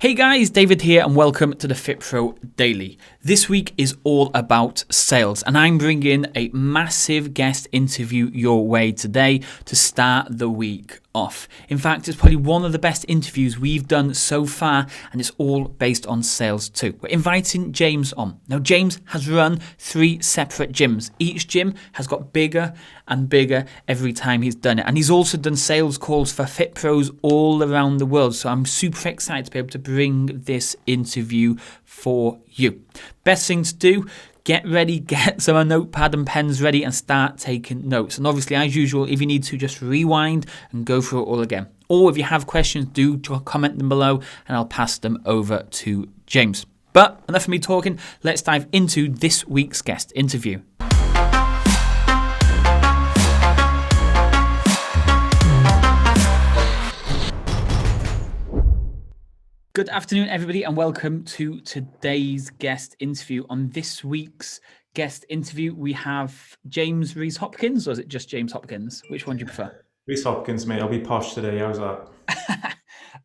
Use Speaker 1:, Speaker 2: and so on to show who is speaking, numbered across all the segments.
Speaker 1: Hey guys, David here and welcome to the Fitpro Daily. This week is all about sales and I'm bringing a massive guest interview your way today to start the week off. In fact, it's probably one of the best interviews we've done so far and it's all based on sales too. We're inviting James on. Now, James has run 3 separate gyms. Each gym has got bigger and bigger every time he's done it. And he's also done sales calls for Fitpros all around the world. So I'm super excited to be able to bring this interview for you. Best thing to do, get ready, get some notepad and pens ready and start taking notes. And obviously, as usual, if you need to, just rewind and go through it all again. Or if you have questions, do comment them below and I'll pass them over to James. But enough of me talking, let's dive into this week's guest interview. Good afternoon, everybody, and welcome to today's guest interview. On this week's guest interview, we have James Rees-Hopkins, or is it just James Hopkins? Which one do you prefer?
Speaker 2: Rees-Hopkins, mate. I'll be posh today. How's that?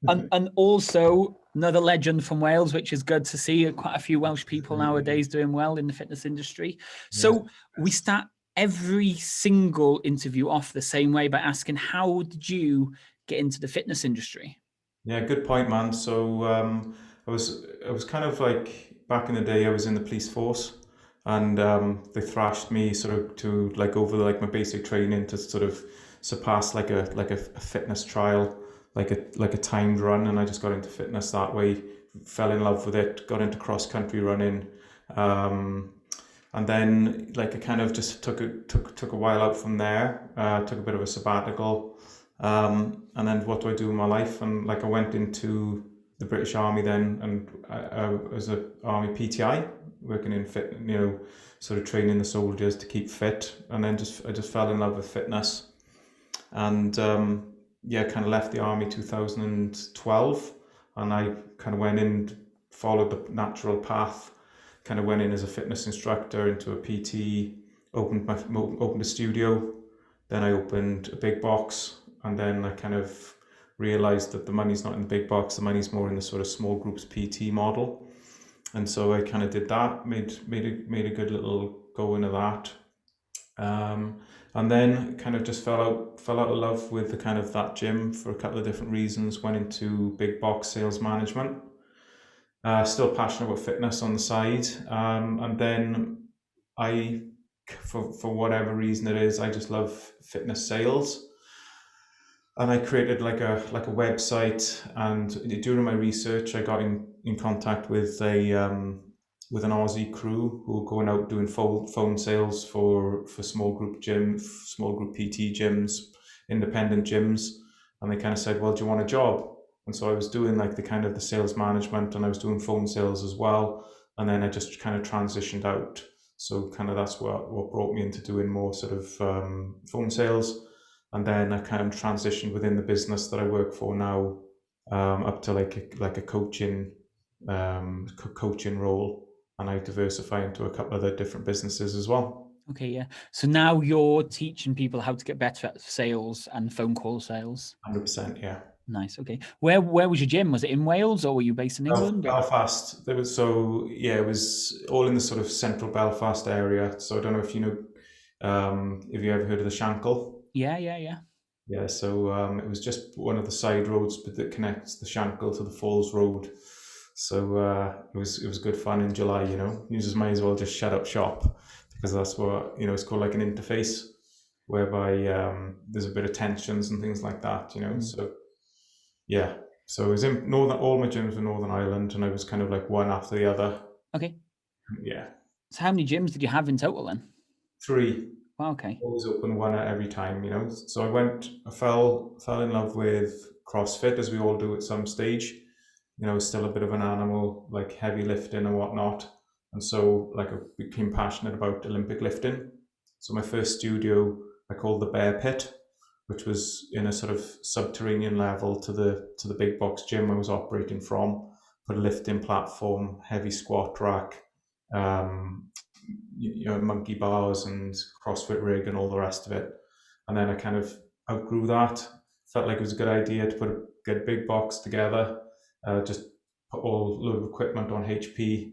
Speaker 1: and also another legend from Wales, which is good to see. Quite a few Welsh people nowadays doing well in the fitness industry. So we start every single interview off the same way by asking, how did you get into the fitness industry?
Speaker 2: Yeah, good point, man. So I was kind of like back in the day. I was in the police force, and they thrashed me sort of to like over like my basic training to sort of surpass like a fitness trial, like a timed run, and I just got into fitness that way. Fell in love with it. Got into cross country running, and then like I kind of just took a while out from there. Took a bit of a sabbatical. And then what do I do in my life? And like I went into the British Army then, and I was an Army PTI, working in fit, sort of training the soldiers to keep fit. And then I just fell in love with fitness, and kind of left the Army 2012, and I kind of went in, followed the natural path, kind of went in as a fitness instructor into a PT, opened a studio, then I opened a big box. And then I kind of realized that the money's not in the big box, the money's more in the sort of small groups PT model. And so I kind of did that, made a good little go into that. And then kind of just fell out of love with the kind of that gym for a couple of different reasons, went into big box sales management. Still passionate about fitness on the side. And then for whatever reason it is, I just love fitness sales. And I created like a website, and during my research, I got in contact with an Aussie crew who were going out doing phone sales for small group PT gyms, independent gyms, and they kind of said, "Well, do you want a job?" And so I was doing like the kind of the sales management, and I was doing phone sales as well, and then I just kind of transitioned out. So kind of that's what brought me into doing more sort of phone sales. And then I kind of transitioned within the business that I work for now, up to like a coaching role, and I diversify into a couple of other different businesses as well.
Speaker 1: Okay, yeah. So now you're teaching people how to get better at sales and phone call sales.
Speaker 2: 100%, yeah.
Speaker 1: Nice. Okay. Where was your gym? Was it in Wales or were you based in England?
Speaker 2: Belfast. It was all in the sort of central Belfast area. So I don't know if you know, if you ever heard of the Shankill.
Speaker 1: Yeah.
Speaker 2: Yeah, so it was just one of the side roads that connects the Shankill to the Falls Road. So it was good fun in July. You just might as well just shut up shop, because that's what it's called, like an interface, whereby there's a bit of tensions and things like that. So yeah, so it was in all my gyms were Northern Ireland, and I was kind of like one after the other.
Speaker 1: Okay.
Speaker 2: Yeah.
Speaker 1: So how many gyms did you have in total then?
Speaker 2: 3.
Speaker 1: Wow, okay.
Speaker 2: Always open one at every time, So I fell in love with CrossFit, as we all do at some stage. Still a bit of an animal, like heavy lifting and whatnot. And so like I became passionate about Olympic lifting. So my first studio I called the Bear Pit, which was in a sort of subterranean level to the big box gym I was operating from. Put a lifting platform, heavy squat rack, monkey bars and CrossFit rig and all the rest of it. And then I kind of outgrew that. Felt like it was a good idea to get a big box together, just put all load of equipment on HP,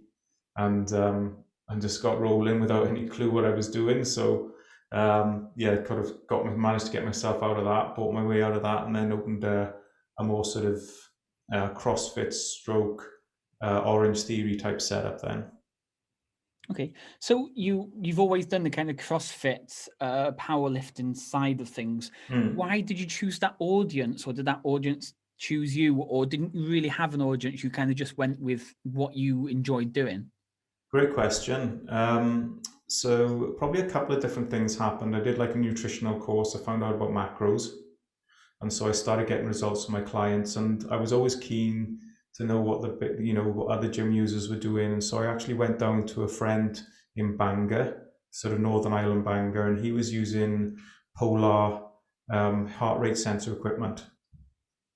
Speaker 2: and just got rolling without any clue what I was doing. So yeah, kind of managed to get myself out of that, bought my way out of that, and then opened a more sort of CrossFit stroke Orange Theory type setup then.
Speaker 1: Okay, so you've always done the kind of CrossFit, powerlifting side of things.
Speaker 2: Hmm.
Speaker 1: Why did you choose that audience, or did that audience choose you, or didn't you really have an audience? You kind of just went with what you enjoyed doing.
Speaker 2: Great question. So probably a couple of different things happened. I did like a nutritional course. I found out about macros, and so I started getting results from my clients. And I was always keen to know what what other gym users were doing. And so I actually went down to a friend in Bangor, sort of Northern Ireland Bangor, and he was using Polar heart rate sensor equipment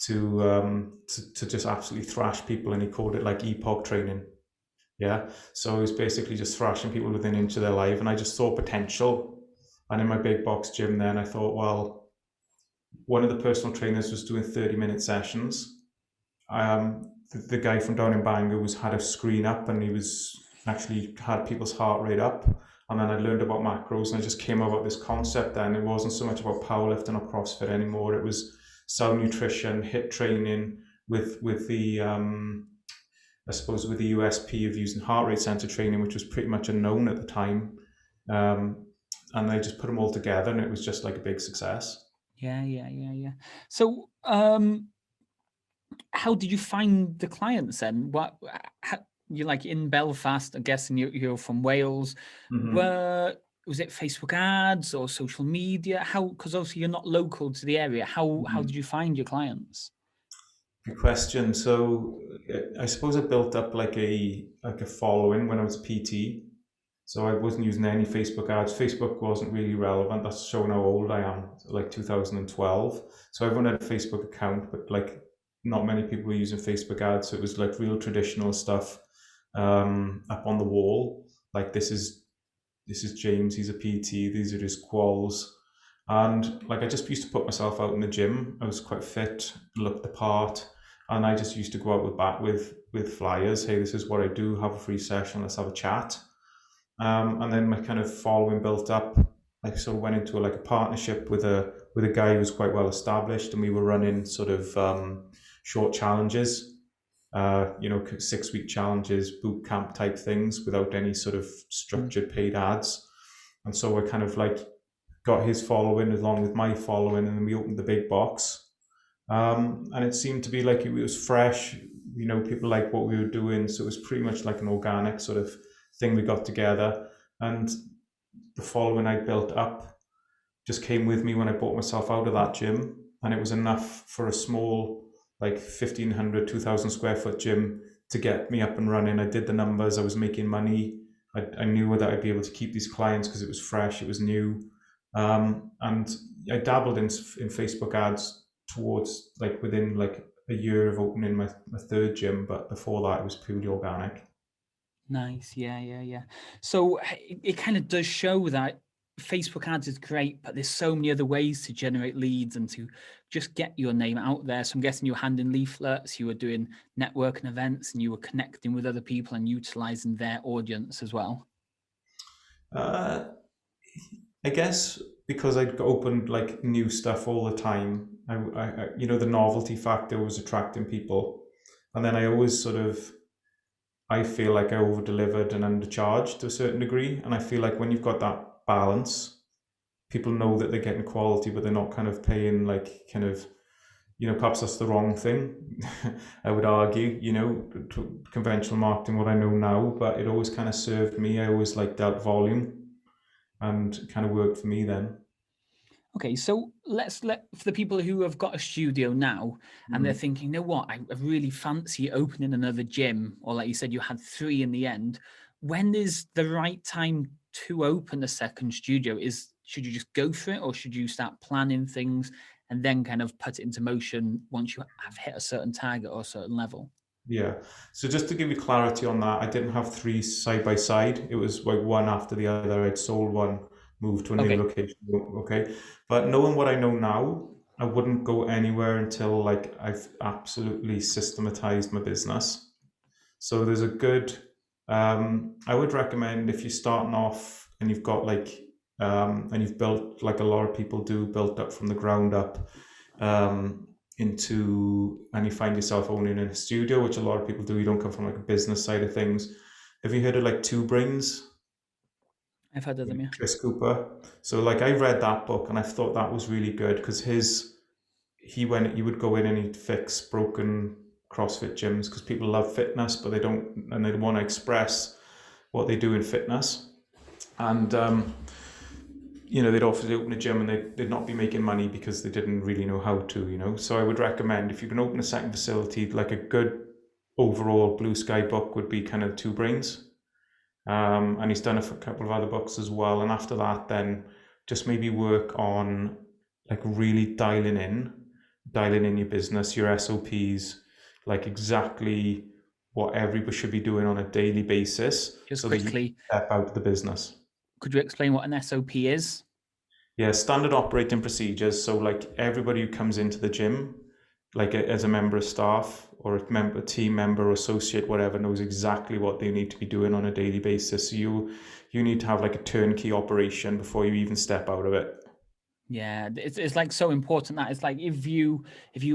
Speaker 2: to just absolutely thrash people, and he called it like epoch training. Yeah. So it was basically just thrashing people within an inch of their life. And I just saw potential. And in my big box gym then I thought, well, one of the personal trainers was doing 30-minute sessions. The guy from down in Bangor had a screen up, and he was actually had people's heart rate up. And then I learned about macros, and I just came about this concept then. It wasn't so much about powerlifting or CrossFit anymore. It was sound nutrition, hit training with the I suppose with the USP of using heart rate sensor training, which was pretty much unknown at the time. And they just put them all together, and it was just like a big success.
Speaker 1: Yeah. So, how did you find the clients then? You're like in Belfast, I'm guessing you're from Wales.
Speaker 2: Mm-hmm.
Speaker 1: Where was it, Facebook ads or social media? How, because obviously you're not local to the area. How did
Speaker 2: Mm-hmm.
Speaker 1: you find your clients?
Speaker 2: Good question. So I suppose I built up like a following when I was PT. So I wasn't using any Facebook ads. Facebook wasn't really relevant. That's showing how old I am, like 2012. So everyone had a Facebook account, but like not many people were using Facebook ads. So it was like real traditional stuff up on the wall. Like this is James, he's a PT, these are his quals. And like I just used to put myself out in the gym. I was quite fit, looked the part, and I just used to go out with flyers. Hey, this is what I do. Have a free session. Let's have a chat. And then my kind of following built up. I sort of went into like a partnership with a guy who was quite well established, and we were running sort of short challenges. 6-week challenges, boot camp type things without any sort of
Speaker 1: Mm.
Speaker 2: structured paid ads. And so I kind of like got his following along with my following, and then we opened the big box. And it seemed to be like it was fresh. People liked what we were doing, so it was pretty much like an organic sort of thing we got together. And the following I built up just came with me when I bought myself out of that gym, and it was enough for a small, like 1,500, 2,000 square foot gym to get me up and running. I did the numbers, I was making money. I knew that I'd be able to keep these clients because it was fresh, it was new. And I dabbled in Facebook ads towards like within like a year of opening my third gym, but before that it was purely organic.
Speaker 1: Nice. Yeah. So it kind of does show that Facebook ads is great, but there's so many other ways to generate leads and to just get your name out there. So I'm guessing you were handing leaflets, you were doing networking events, and you were connecting with other people and utilizing their audience as well.
Speaker 2: Uh, I guess because I'd opened like new stuff all the time, the novelty factor was attracting people, and then I always sort of I feel like I over delivered and undercharged to a certain degree, and I feel like when you've got that balance, people know that they're getting quality, but they're not kind of paying like kind of perhaps that's the wrong thing. I would argue, to conventional marketing, what I know now, but it always kind of served me. I always like that volume and kind of worked for me then.
Speaker 1: Okay, so let for the people who have got a studio now and they're
Speaker 2: Mm.
Speaker 1: thinking, you know what, I really fancy opening another gym, or like you said, you had three in the end. When is the right time to open a second studio? Should you just go for it, or should you start planning things and then kind of put it into motion once you have hit a certain target or a certain level?
Speaker 2: Yeah. So just to give you clarity on that, I didn't have three side by side. It was like one after the other. I'd sold one, moved to a new
Speaker 1: Okay.
Speaker 2: location. Okay. But knowing what I know now, I wouldn't go anywhere until like I've absolutely systematized my business. So there's a good, I would recommend if you're starting off and you've got and you've built like a lot of people do, built up from the ground up, and you find yourself owning in a studio, which a lot of people do. You don't come from like a business side of things. Have you heard of like Two Brains?
Speaker 1: I've heard of them, yeah.
Speaker 2: Chris Cooper. So like I read that book and I thought that was really good because he would go in and he'd fix broken CrossFit gyms because people love fitness, but they don't, and they want to express what they do in fitness. And they'd often open a gym and they'd not be making money because they didn't really know how to. So I would recommend if you can open a second facility, like a good overall blue sky book would be kind of Two Brains. And he's done a couple of other books as well. And after that, then just maybe work on like really dialing in your business, your SOPs, like exactly what everybody should be doing on a daily basis.
Speaker 1: Just
Speaker 2: so that you
Speaker 1: quickly,
Speaker 2: step out of the business.
Speaker 1: could you explain what an SOP is?
Speaker 2: Yeah, standard operating procedures. So like everybody who comes into the gym, as a member of staff or a team member or associate, whatever, knows exactly what they need to be doing on a daily basis. So you need to have like a turnkey operation before you even step out of it.
Speaker 1: Yeah, it's like so important that it's like if you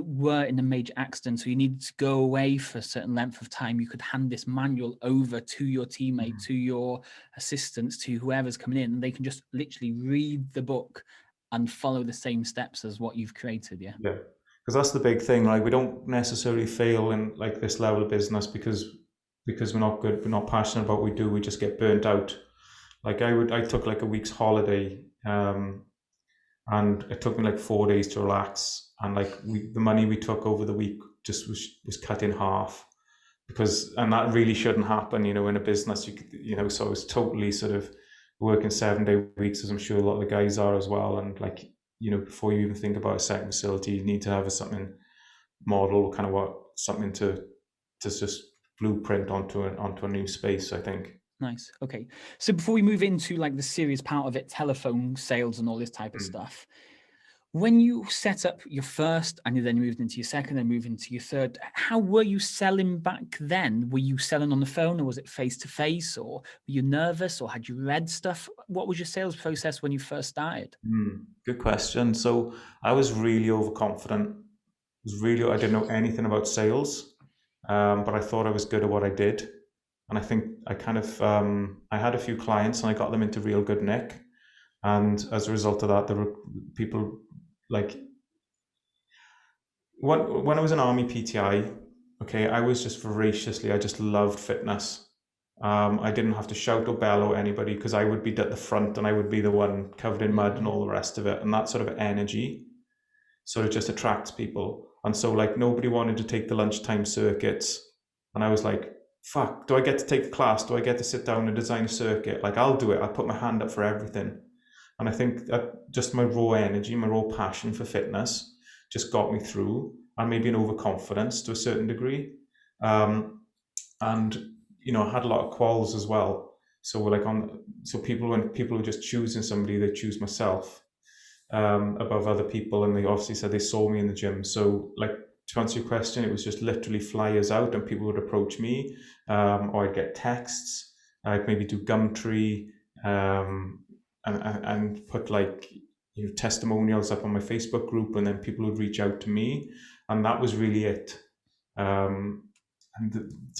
Speaker 1: were in a major accident, so you needed to go away for a certain length of time, you could hand this manual over to your teammate, to your assistants, to whoever's coming in, and they can just literally read the book and follow the same steps as what you've created. Yeah.
Speaker 2: Yeah, because that's the big thing. Like we don't necessarily fail in like this level of business because we're not good, we're not passionate about what we do. We just get burnt out. Like I took like a week's holiday, and it took me like 4 days to relax. And like the money we took over the week just was cut in half and that really shouldn't happen, in a business. So I was totally sort of working 7-day weeks, as I'm sure a lot of the guys are as well. And like, before you even think about a second facility, you need to have something model, kind of something to just blueprint onto a new space, I think.
Speaker 1: Nice. Okay. So before we move into like the serious part of it, telephone sales and all this type of stuff, when you set up your first and then you moved into your second and moved into your third, how were you selling back then? Were you selling on the phone or was it face to face, or were you nervous or had you read stuff? What was your sales process when you first started?
Speaker 2: Good question. So I was really overconfident. I didn't know anything about sales, but I thought I was good at what I did. And I think I kind of, I had a few clients and I got them into real good nick. And as a result of that, there were people like, when I was an Army PTI, okay, I was just I just loved fitness. I didn't have to shout or bellow at anybody because I would be at the front and I would be the one covered in mud and all the rest of it. And that sort of energy sort of just attracts people. And so like nobody wanted to take the lunchtime circuits. And I was like, fuck, do I get to take the class? Do I get to sit down and design a circuit? Like I'll do it. I'll put my hand up for everything. And I think that just my raw energy, my raw passion for fitness just got me through, and maybe an overconfidence to a certain degree. And I had a lot of quals as well. So when people were just choosing somebody, they choose myself above other people, and they obviously said they saw me in the gym. So like, to answer your question, it was just literally flyers out and people would approach me, or I'd get texts. I'd maybe do Gumtree, and put like testimonials up on my Facebook group, and then people would reach out to me, and that was really it. To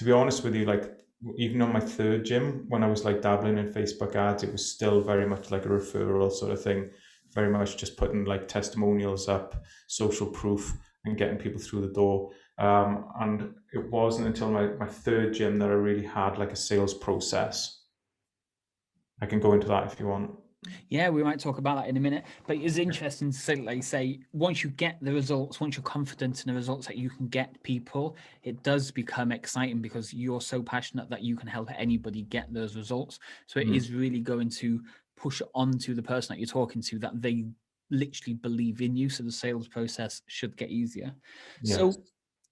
Speaker 2: be honest with you, like even on my third gym, when I was like dabbling in Facebook ads, it was still very much like a referral sort of thing, very much just putting like testimonials up, social proof, and getting people through the door. And it wasn't until my third gym that I really had like a sales process. I can go into that if you want.
Speaker 1: Yeah, we might talk about that in a minute, but it's interesting to say, like, say, once you get the results, once you're confident in the results that you can get people, it does become exciting because you're so passionate that you can help anybody get those results. So it is really going to push on to the person that you're talking to, that they literally believe in you. So the sales process should get easier.
Speaker 2: Yes.
Speaker 1: So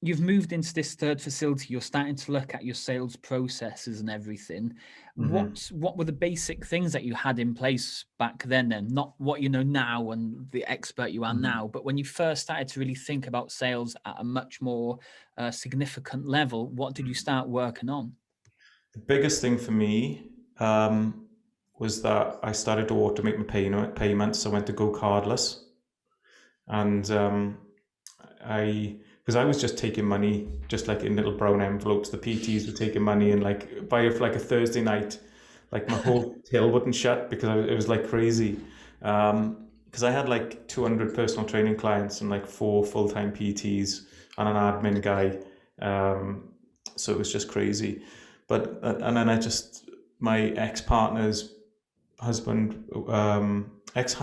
Speaker 1: you've moved into this third facility, you're starting to look at your sales processes and everything.
Speaker 2: Hmm.
Speaker 1: What were the basic things that you had in place back then? Not what you know now and the expert you are
Speaker 2: Hmm.
Speaker 1: now, but when you first started to really think about sales at a much more significant level, what did you start working on?
Speaker 2: The biggest thing for me was that I started to automate my payments. I went to go cardless, and because I was just taking money, just like in little brown envelopes. The PTs were taking money, and like by like a Thursday night, like my whole till wouldn't shut because it was like crazy. Because I had like 200 personal training clients and like 4 full-time PTs and an admin guy. So it was just crazy. But and then my ex-partner's husband, ex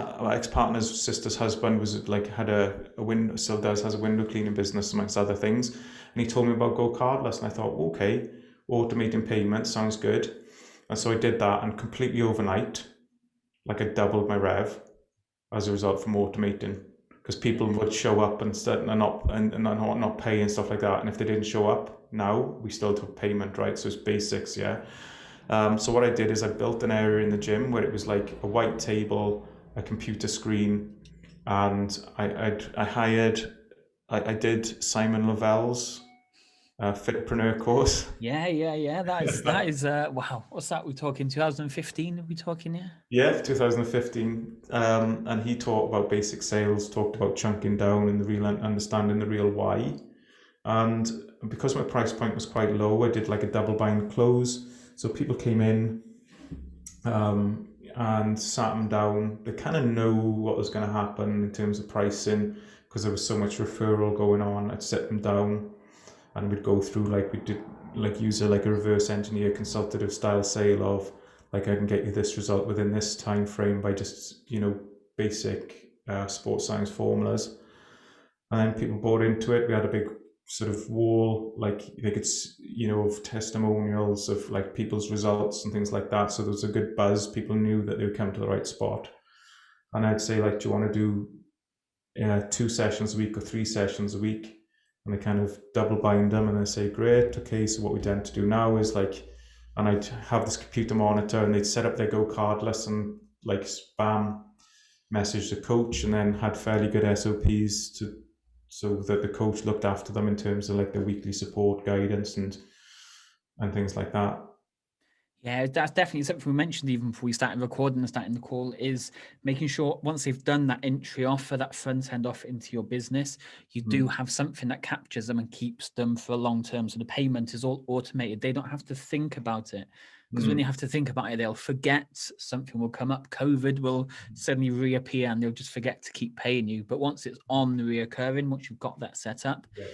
Speaker 2: partner's sister's husband was like had a window, still does, has a window cleaning business amongst other things, and he told me about Go Cardless, and I thought, okay, automating payments sounds good, and so I did that, and completely overnight, like I doubled my rev as a result from automating, because people
Speaker 1: Yeah.
Speaker 2: would show up and not pay and stuff like that, and if they didn't show up, now we still took payment, right? So it's basics, yeah. So what I did is I built an area in the gym where it was like a white table, a computer screen, and I did Simon Lavell's Fitpreneur course.
Speaker 1: Yeah. That is wow. What's that? We're talking 2015, are we talking, yeah?
Speaker 2: Yeah, 2015. And he taught about basic sales, talked about chunking down and the real understanding the real why. And because my price point was quite low, I did like a double bind close. So people came in, and sat them down. They kind of know what was going to happen in terms of pricing because there was so much referral going on. I'd sit them down and we'd go through, like we did, like use like a reverse engineer consultative style sale of like, I can get you this result within this time frame by just basic sports science formulas. And then people bought into it. We had a big sort of wall, like they could, of testimonials of like people's results and things like that. So there was a good buzz. People knew that they would come to the right spot. And I'd say, like, do you want to do 2 sessions a week or 3 sessions a week? And they kind of double bind them, and they say, great, okay. So what we tend to do now is like, and I'd have this computer monitor, and they'd set up their Go Cardless and like spam message the coach, and then had fairly good SOPs to so that the coach looked after them in terms of like the weekly support guidance and things like that.
Speaker 1: Yeah, that's definitely something we mentioned even before we started recording and starting the call, is making sure once they've done that entry offer, that front end offer into your business, you do
Speaker 2: Mm.
Speaker 1: have something that captures them and keeps them for a long term. So the payment is all automated. They don't have to think about it. Because when they
Speaker 2: Mm.
Speaker 1: have to think about it, they'll forget, something will come up. COVID will suddenly reappear and they'll just forget to keep paying you. But once it's on the reoccurring, once you've got that set up,
Speaker 2: Yeah,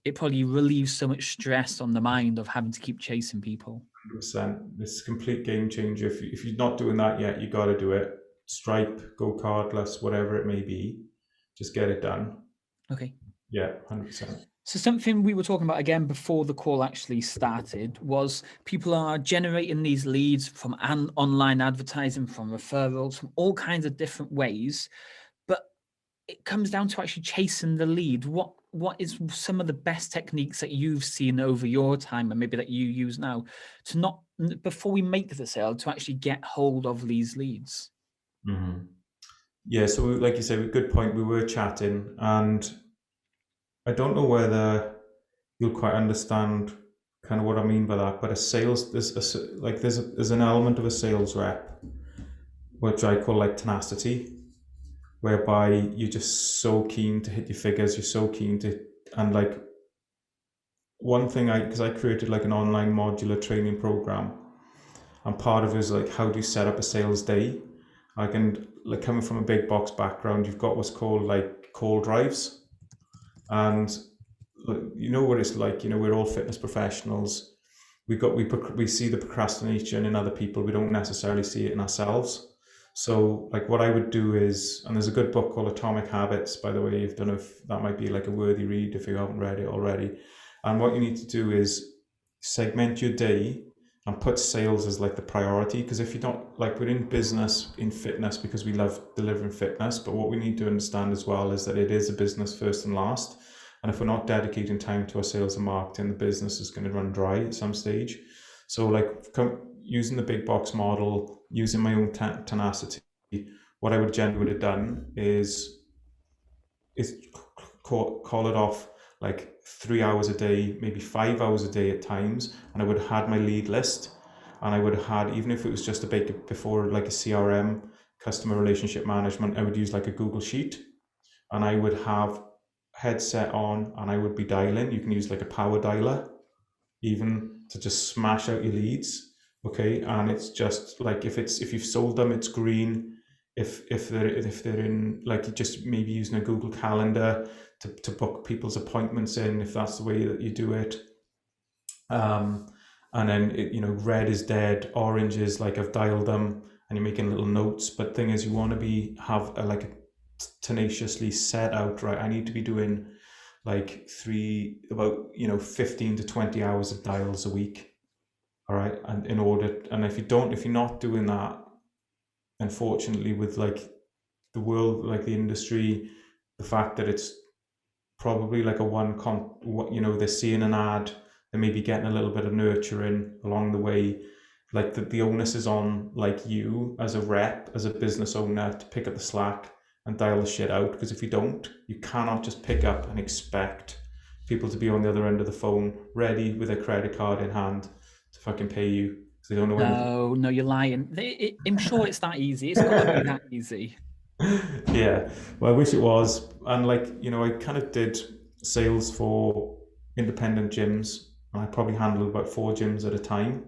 Speaker 1: it probably relieves so much stress on the mind of having to keep chasing people.
Speaker 2: 100%. It's a complete game changer. If you're not doing that yet, you got to do it. Stripe, Go Cardless, whatever it may be, just get it done.
Speaker 1: Okay.
Speaker 2: Yeah, 100%.
Speaker 1: So something we were talking about again before the call actually started was people are generating these leads from online advertising, from referrals, from all kinds of different ways. But it comes down to actually chasing the lead. What is some of the best techniques that you've seen over your time, and maybe that you use now, to not, before we make the sale, to actually get hold of these leads?
Speaker 2: Hmm. Yeah, so like you said, good point. We were chatting, and I don't know whether you'll quite understand kind of what I mean by that. But a sales, there's an element of a sales rep, which I call like tenacity, whereby you're just so keen to hit your figures. You're so keen to, and like one thing because I created like an online modular training program, and part of it is like, how do you set up a sales day? I can, like, coming from a big box background, you've got what's called like call drives, and you know what it's like. We're all fitness professionals. We see the procrastination in other people. We don't necessarily see it in ourselves. So like what I would do is, and there's a good book called Atomic Habits, by the way. I don't know if that might be like a worthy read if you haven't read it already. And what you need to do is segment your day and put sales as like the priority. Because if you don't, like, we're in business in fitness because we love delivering fitness, but what we need to understand as well is that it is a business first and last. And if we're not dedicating time to our sales and marketing, the business is going to run dry at some stage. So like using the big box model, using my own tenacity, what I would generally would have done is call it off like 3 hours a day, maybe 5 hours a day at times, and I would have had my lead list, and I would have had, even if it was just a bit before like a CRM, customer relationship management, I would use like a Google Sheet, and I would have headset on, and I would be dialing. You can use like a power dialer even to just smash out your leads. Okay, and it's just like if you've sold them, it's green. If they're in, like, just maybe using a Google Calendar to book people's appointments in, if that's the way that you do it. And then red is dead, orange is like I've dialed them, and you're making little notes. But thing is, you want to have a tenaciously set out, right? I need to be doing like about 15 to 20 hours of dials a week. All right. And if you're not doing that, unfortunately, with like the world, like the industry, the fact that it's probably like they're seeing an ad, they may be getting a little bit of nurturing along the way. Like the onus is on like you as a rep, as a business owner, to pick up the slack and dial the shit out. Because if you don't, you cannot just pick up and expect people to be on the other end of the phone, ready with a credit card in hand to fucking pay you. Because they don't know anything.
Speaker 1: No, you're lying. I'm sure it's that easy. It's got to be that easy.
Speaker 2: Yeah, well, I wish it was. And like, I kind of did sales for independent gyms, and I probably handled about 4 gyms at a time.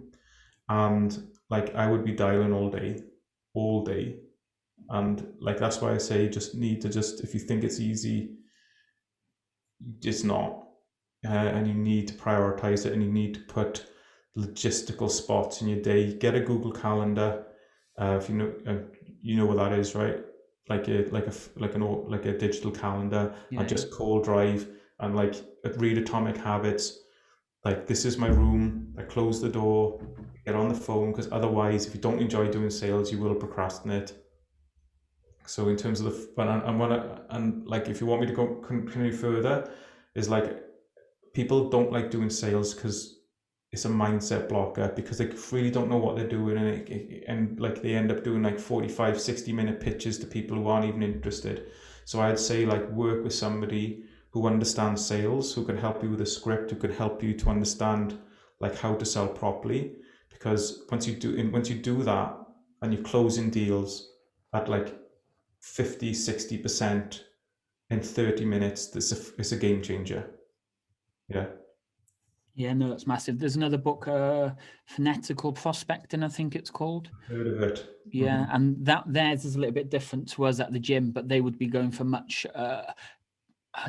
Speaker 2: And like, I would be dialing all day. And like, that's why I say if you think it's easy, it's not. And you need to prioritize it, and you need to put logistical spots in your day. Get a Google Calendar. If you know what that is, right? Like a digital calendar,
Speaker 1: Yeah.
Speaker 2: and just call drive, and like read Atomic Habits. Like, this is my room. I close the door, get on the phone, because otherwise, if you don't enjoy doing sales, you will procrastinate. So in terms of and like, if you want me to continue further, is like, people don't like doing sales because it's a mindset blocker, because they really don't know what they're doing, and like they end up doing like 45, 60-minute pitches to people who aren't even interested. So I'd say, like, work with somebody who understands sales, who can help you with a script, who can help you to understand like how to sell properly. Because once you do that, and you're closing deals at like 50-60% in 30 minutes, it's a game changer. Yeah.
Speaker 1: Yeah, no, that's massive. There's another book, Fanatical Prospecting, I think it's called.
Speaker 2: Heard of it.
Speaker 1: Yeah, and theirs is a little bit different to us at the gym, but they would be going for much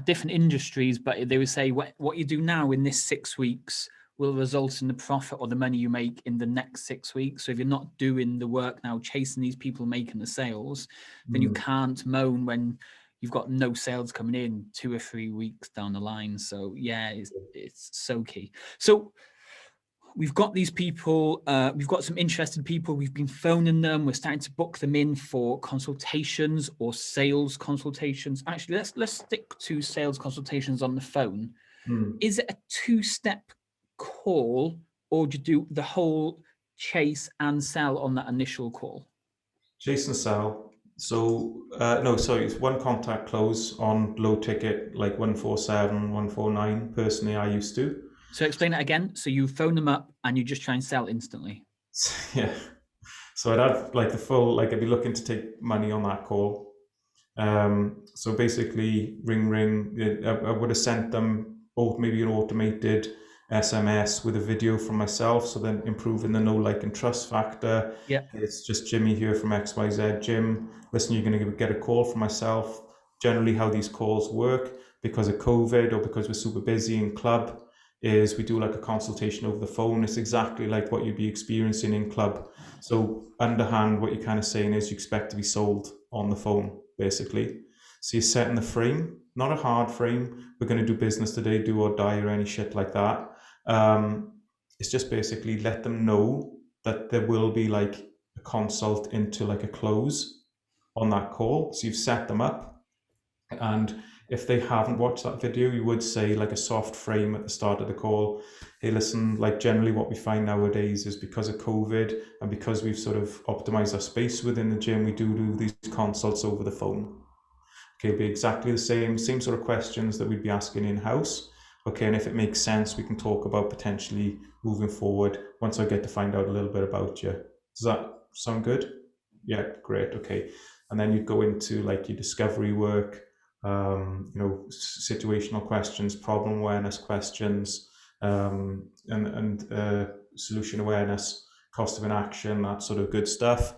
Speaker 1: different industries. But they would say what you do now in this 6 weeks will result in the profit or the money you make in the next 6 weeks. So if you're not doing the work now, chasing these people making the sales, then you can't moan when you've got no sales coming in 2 or 3 weeks down the line. So yeah, it's so key. So we've got these people, we've got some interested people, we've been phoning them, we're starting to book them in for consultations or sales consultations. Actually, let's stick to sales consultations on the phone. Is it a 2-step call, or do you do the whole chase and sell on that initial call?
Speaker 2: Chase and sell. So no, sorry, it's one contact close on low ticket, like 147, 149. Personally, I used to.
Speaker 1: So explain that again. So you phone them up and you just try and sell instantly.
Speaker 2: Yeah. So I'd have like the full, like, I'd be looking to take money on that call. So basically, ring. I would have sent them maybe an automated SMS with a video from myself, so then improving the know, like, and trust factor.
Speaker 1: Yeah.
Speaker 2: It's just Jimmy here from XYZ Gym. Listen, you're going to get a call from myself. Generally, how these calls work, because of COVID or because we're super busy in club, is we do like a consultation over the phone. It's exactly like what you'd be experiencing in club. So underhand, what you're kind of saying is you expect to be sold on the phone, basically. So you're setting the frame, not a hard frame. We're going to do business today, do or die, or any shit like that. It's just basically let them know that there will be like a consult into like a close on that call. So you've set them up, and If they haven't watched that video, you would say like a soft frame at the start of the call. Hey, listen, like generally what we find nowadays is because of COVID and because we've sort of optimized our space within the gym, we do these consults over the phone. Okay, it'll be exactly the same sort of questions that we'd be asking in-house. Okay, and if it makes sense, we can talk about potentially moving forward once I get to find out a little bit about you. Does that sound good? Yeah, great. Okay. And then you'd go into like your discovery work, situational questions, problem awareness questions, and solution awareness, cost of inaction, that sort of good stuff.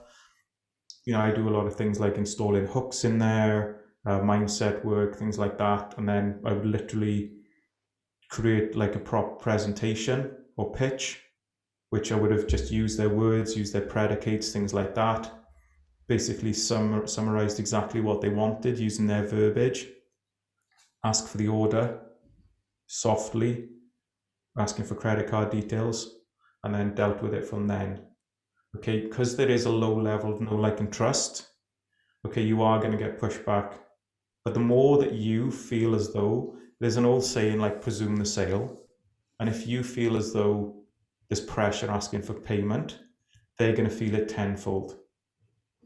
Speaker 2: I do a lot of things like installing hooks in there, mindset work, things like that. And then I would literally create like a prop presentation or pitch, which I would have just used their words, used their predicates, things like that. Basically summarized exactly what they wanted using their verbiage. Ask for the order softly, asking for credit card details, and then dealt with it from then. Okay, because there is a low level of know, like, and trust, okay, you are going to get pushback. But the more that you feel as though, there's an old saying like presume the sale. And if you feel as though there's pressure asking for payment, they're going to feel it tenfold.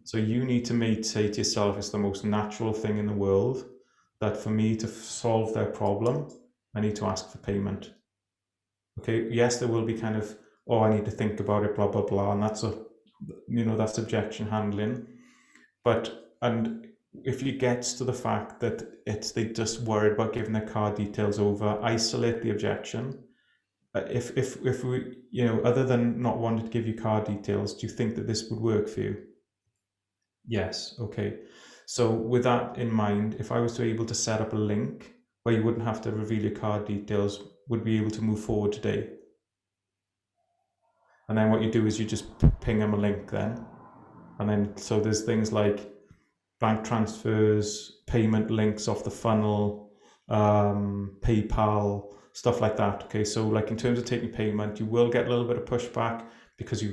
Speaker 2: So you need to say to yourself, it's the most natural thing in the world that for me to solve their problem, I need to ask for payment. Okay, yes, there will be kind of, oh, I need to think about it, blah, blah, blah. And that's that's objection handling. And if it gets to the fact that they just worried about giving their card details over, isolate the objection. If we, other than not wanting to give you card details, do you think that this would work for you? Yes. Okay. So with that in mind, if I was to be able to set up a link where you wouldn't have to reveal your card details, would be able to move forward today. And then what you do is you just ping them a link then. And then, so there's things like bank transfers, payment links off the funnel, PayPal, stuff like that. Okay, so like in terms of taking payment, you will get a little bit of pushback because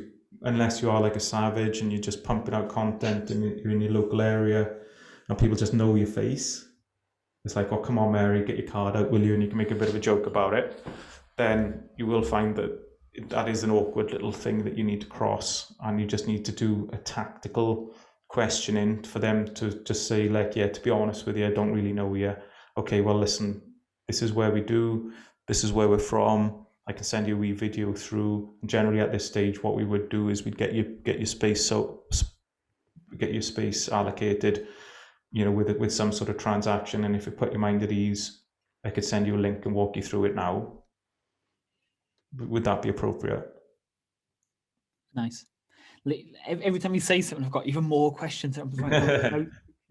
Speaker 2: unless you are like a savage and you're just pumping out content and you're in your local area and people just know your face. It's like, oh, come on, Mary, get your card out, will you? And you can make a bit of a joke about it. Then you will find that is an awkward little thing that you need to cross, and you just need to do a tactical questioning for them to just say, like, yeah, to be honest with you, I don't really know you. Okay, well, listen, this is where we do, this is where we're from. I can send you a wee video through. Generally at this stage, what we would do is we'd get your space allocated, with some sort of transaction. And if you put your mind at ease, I could send you a link and walk you through it now. Would that be appropriate?
Speaker 1: Nice. Every time you say something, I've got even more questions. Now,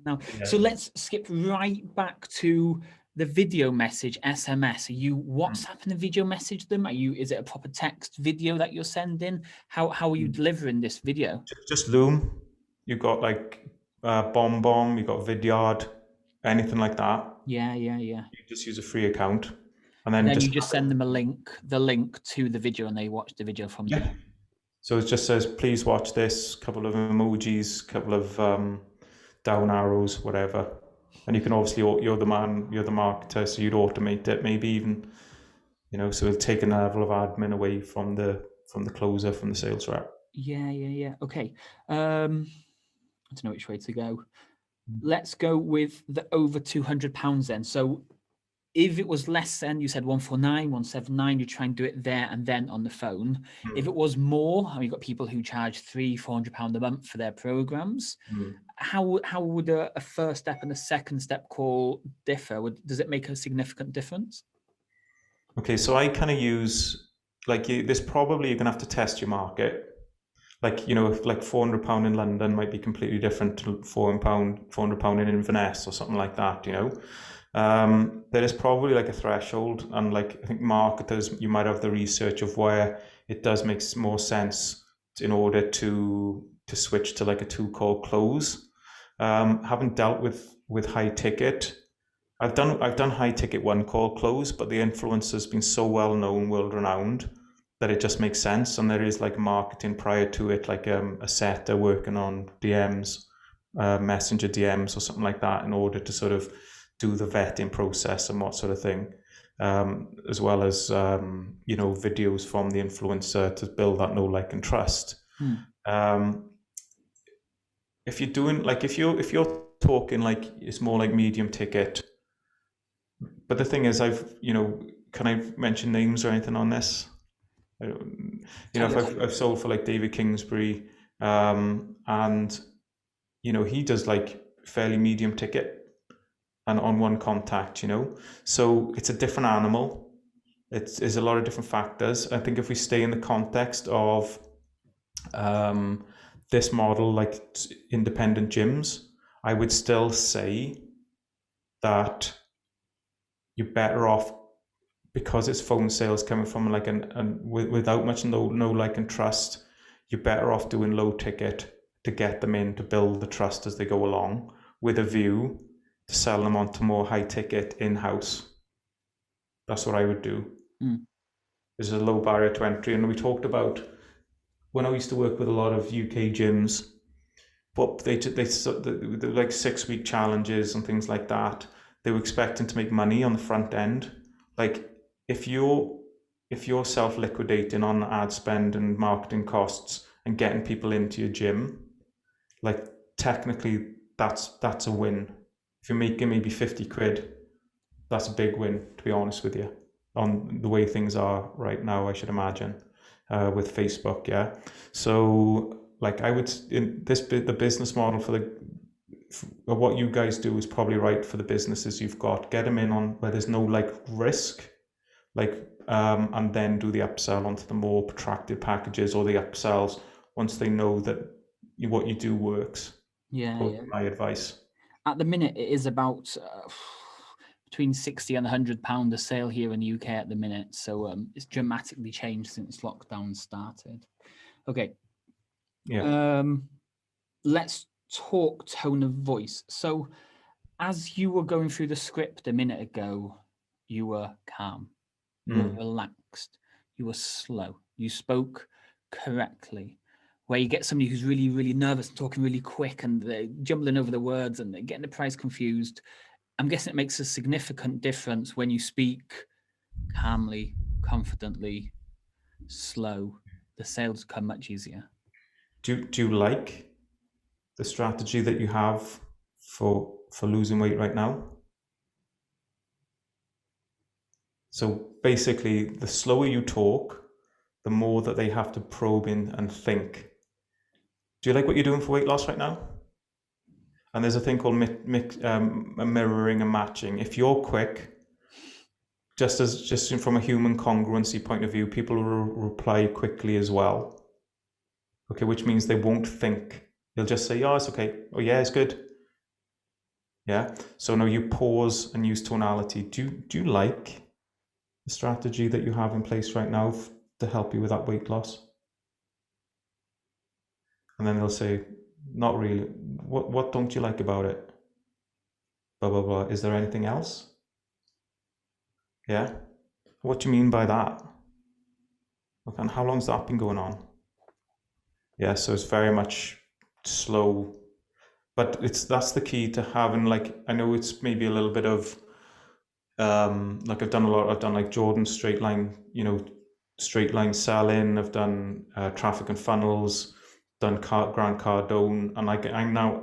Speaker 1: yeah. So let's skip right back to the video message, SMS. Are you WhatsApping a video message them? Is it a proper text video that you're sending? How are you delivering this video?
Speaker 2: Just Loom. You've got like BombBomb, you've got Vidyard, anything like that.
Speaker 1: Yeah. You
Speaker 2: just use a free account. And
Speaker 1: then you just send them the link to the video, and they watch the video from you.
Speaker 2: Yeah. So it just says, please watch this, couple of emojis, couple of down arrows, whatever. And you can obviously, you're the marketer, so you'd automate it, maybe even, so it'll take a level of admin away from the closer, from the sales rep.
Speaker 1: Yeah. Okay. I don't know which way to go. Let's go with the over £200 then. So if it was less than, you said 149, 179, you try and do it there and then on the phone. If it was more, you've got people who charge £300-400 a month for their programs. How would a first step and a second step call differ? Does it make a significant difference?
Speaker 2: Okay, so I kind of use, like, this probably you're going to have to test your market. Like, if like £400 in London might be completely different to £400 in Inverness or something like that, there is probably like a threshold, and like I think marketers, you might have the research of where it does make more sense in order to switch to like a 2-call close. Haven't dealt with high ticket. I've done high ticket 1-call close, but the influencer has been so well known, world renowned, that it just makes sense. And there is like marketing prior to it, like a setter working on DMs, messenger DMs or something like that, in order to sort of do the vetting process and what sort of thing, as well as videos from the influencer to build that know, like, and trust. If you're doing if you're talking like it's more like medium ticket, but the thing is, can I mention names or anything on this? If I've sold for like David Kingsbury, and he does like fairly medium ticket and on one contact, so it's a different animal. It's a lot of different factors. I think if we stay in the context of this model, like independent gyms, I would still say that you're better off, because it's phone sales coming from like without much know, like, and trust. You're better off doing low ticket to get them in, to build the trust as they go along, with a view to sell them onto more high ticket in-house. That's what I would do. There's a low barrier to entry. And we talked about when I used to work with a lot of UK gyms, but they like 6-week challenges and things like that. They were expecting to make money on the front end. Like if you're self-liquidating on ad spend and marketing costs and getting people into your gym, like technically that's a win. If you're making maybe 50 quid, that's a big win, to be honest with you, on the way things are right now, I should imagine, with Facebook. Yeah. So like I would, the business model for what you guys do is probably right for the businesses you've got. Get them in on where there's no like risk, like, and then do the upsell onto the more protracted packages, or the upsells once they know that what you do works.
Speaker 1: Yeah.
Speaker 2: My advice.
Speaker 1: At the minute, it is about between £60 and £100 a sale here in the UK at the minute. So it's dramatically changed since lockdown started. Okay.
Speaker 2: Yeah.
Speaker 1: Let's talk tone of voice. So as you were going through the script a minute ago, you were calm, you were relaxed, you were slow, you spoke correctly. Where you get somebody who's really, really nervous and talking really quick and they're jumbling over the words and they're getting the price confused. I'm guessing it makes a significant difference when you speak calmly, confidently, slow. The sales come much easier.
Speaker 2: Do you like the strategy that you have for losing weight right now? So basically, the slower you talk, the more that they have to probe in and think. Do you like what you're doing for weight loss right now? And there's a thing called mirroring and matching. If you're quick, just from a human congruency point of view, people will reply quickly as well. Okay, which means they won't think. They'll just say, "Oh, it's okay. Oh, yeah, it's good." Yeah. So now you pause and use tonality. Do you like the strategy that you have in place right now to help you with that weight loss? And then they'll say, "Not really. What don't you like about it? Blah, blah, blah. Is there anything else?" Yeah. What do you mean by that? Okay, and how long's that been going on? Yeah, so it's very much slow, but that's the key to having, like, I know it's maybe a little bit of, like I've done like Jordan straight line selling. I've done traffic and funnels, done Grant Cardone, and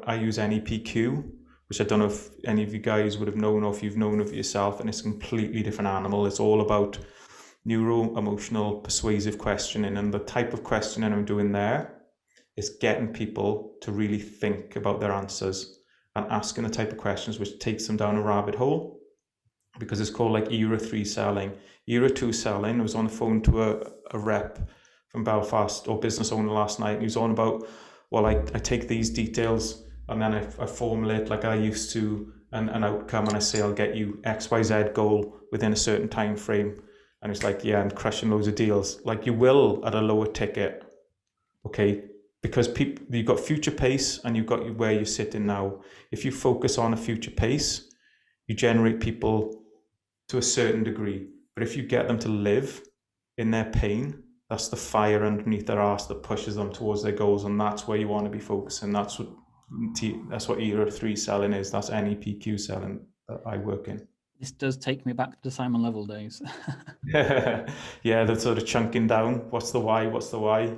Speaker 2: I use NEPQ, which I don't know if any of you guys would have known, or if you've known of it yourself, and it's a completely different animal. It's all about neuro-emotional persuasive questioning, and the type of questioning I'm doing there is getting people to really think about their answers and asking the type of questions which takes them down a rabbit hole, because it's called like Era 3 selling. Era 2 selling, I was on the phone to a rep from Belfast, or business owner, last night, and he was on about, well, I take these details and then I formulate, like I used to, an outcome, and I say I'll get you XYZ goal within a certain time frame. And it's like, yeah, I'm crushing loads of deals. Like you will at a lower ticket, okay? Because you've got future pace and you've got where you're sitting now. If you focus on a future pace, you generate people to a certain degree. But if you get them to live in their pain, that's the fire underneath their arse that pushes them towards their goals, and that's where you want to be focusing. That's what Era 3 selling is. That's NEPQ selling. that I work in.
Speaker 1: This does take me back to the Simon Level days.
Speaker 2: Yeah, the sort of chunking down. What's the why? What's the why?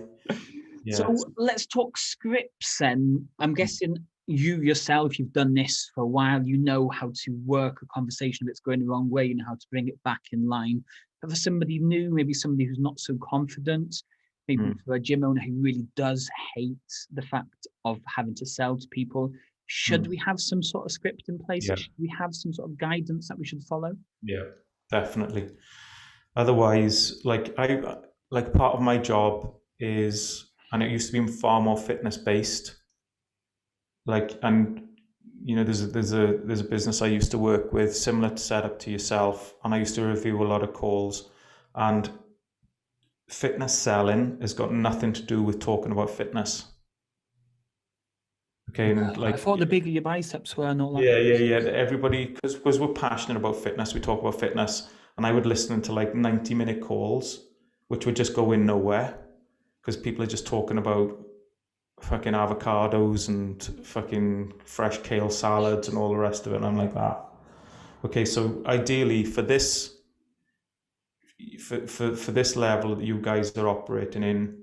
Speaker 2: Yeah.
Speaker 1: So let's talk scripts then. I'm guessing you yourself, you've done this for a while. You know how to work a conversation if it's going the wrong way. You know how to bring it back in line. But for somebody new, maybe somebody who's not so confident, maybe for a gym owner who really does hate the fact of having to sell to people, should we have some sort of script in place?
Speaker 2: Yeah.
Speaker 1: Should we have some sort of guidance that we should follow?
Speaker 2: Yeah, definitely. Otherwise, like part of my job is, and it used to be far more fitness based. And there's a business I used to work with, similar setup to yourself, and I used to review a lot of calls. And fitness selling has got nothing to do with talking about fitness. Okay, and
Speaker 1: I thought the bigger your biceps were and all that.
Speaker 2: yeah. Everybody, because we're passionate about fitness, we talk about fitness, and I would listen to like 90-minute calls, which would just go in nowhere, because people are just talking about fucking avocados and fucking fresh kale salads and all the rest of it. And I'm like that. Okay, so ideally for this, for this level that you guys are operating in,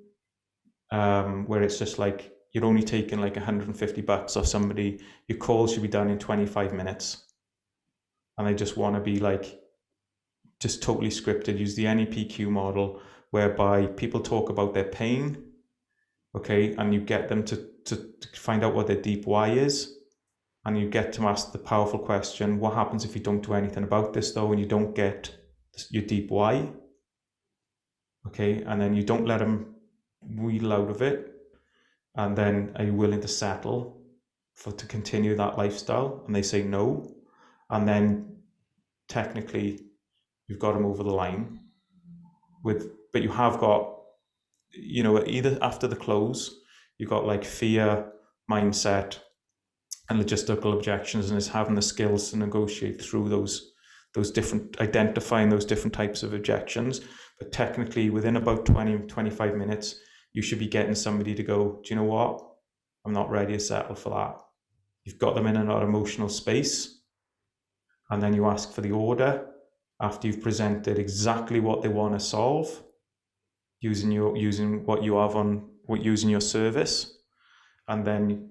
Speaker 2: where it's just like you're only taking like $150 off somebody, your call should be done in 25 minutes. And I just want to be like, just totally scripted, use the NEPQ model, whereby people talk about their pain, okay, and you get them to find out what their deep why is, and you get to ask the powerful question, what happens if you don't do anything about this though, and you don't get your deep why? Okay, and then you don't let them wheedle out of it, and then are you willing to settle to continue that lifestyle? And they say no, and then technically you've got them over the line but you have got, either after the close, you've got like fear, mindset, and logistical objections, and it's having the skills to negotiate through those different, identifying those different types of objections. But technically within about 20-25 minutes, you should be getting somebody to go, do you know what? I'm not ready to settle for that. You've got them in an emotional space, and then you ask for the order after you've presented exactly what they want to solve, using what you have using your service, and then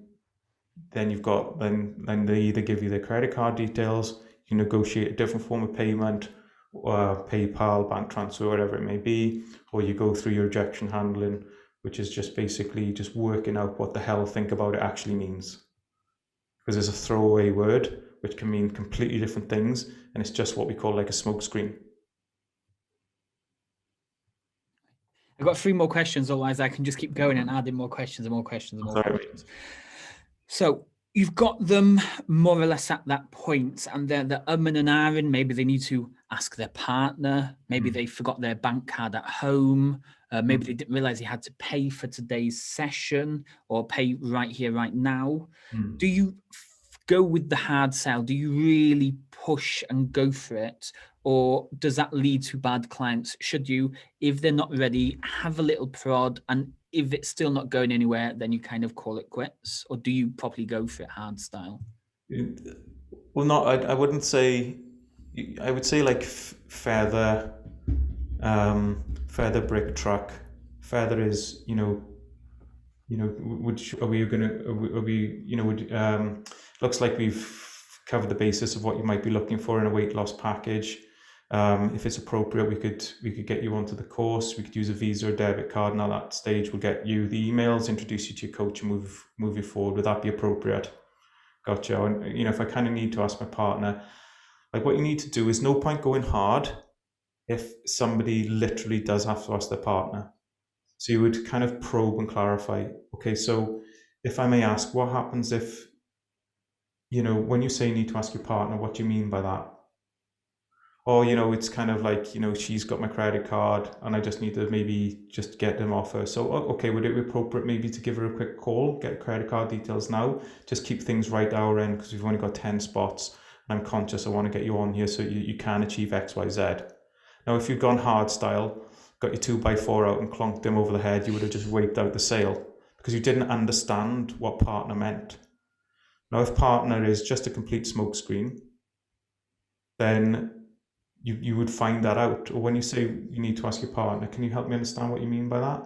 Speaker 2: you've got then they either give you their credit card details, you negotiate a different form of payment, PayPal, bank transfer, whatever it may be, or you go through your objection handling, which is just basically just working out what the hell think about it actually means. Because there's a throwaway word which can mean completely different things, and it's just what we call like a smoke screen.
Speaker 1: I've got 3 more questions, otherwise I can just keep going and adding more questions and more questions and more questions. So you've got them more or less at that point, and they're and ahhing. Maybe they need to ask their partner. Maybe they forgot their bank card at home. Maybe they didn't realize they had to pay for today's session or pay right here, right now. Do you go with the hard sell? Do you really push and go for it? Or does that lead to bad clients? Should you, if they're not ready, have a little prod, and if it's still not going anywhere, then you kind of call it quits? Or do you properly go for it hard style?
Speaker 2: Well, I wouldn't say, I would say like feather brick truck. Feather is, looks like we've covered the basis of what you might be looking for in a weight loss package. If it's appropriate, we could get you onto the course. We could use a Visa or debit card, and at that stage we'll get you the emails, introduce you to your coach, and move you forward. Would that be appropriate? Gotcha. And if I kind of need to ask my partner, like what you need to do is no point going hard if somebody literally does have to ask their partner. So you would kind of probe and clarify, okay, so if I may ask, what happens if, when you say you need to ask your partner, what do you mean by that? Or, it's kind of like, she's got my credit card and I just need to maybe just get them off her. So, okay, would it be appropriate maybe to give her a quick call, get credit card details now, just keep things right our end, because we've only got 10 spots. And I'm conscious I want to get you on here so you can achieve X, Y, Z. Now, if you'd gone hard style, got your 2x4 out and clonked them over the head, you would have just wiped out the sale because you didn't understand what partner meant. Now, if partner is just a complete smokescreen, then you would find that out. Or when you say you need to ask your partner, can you help me understand what you mean by that?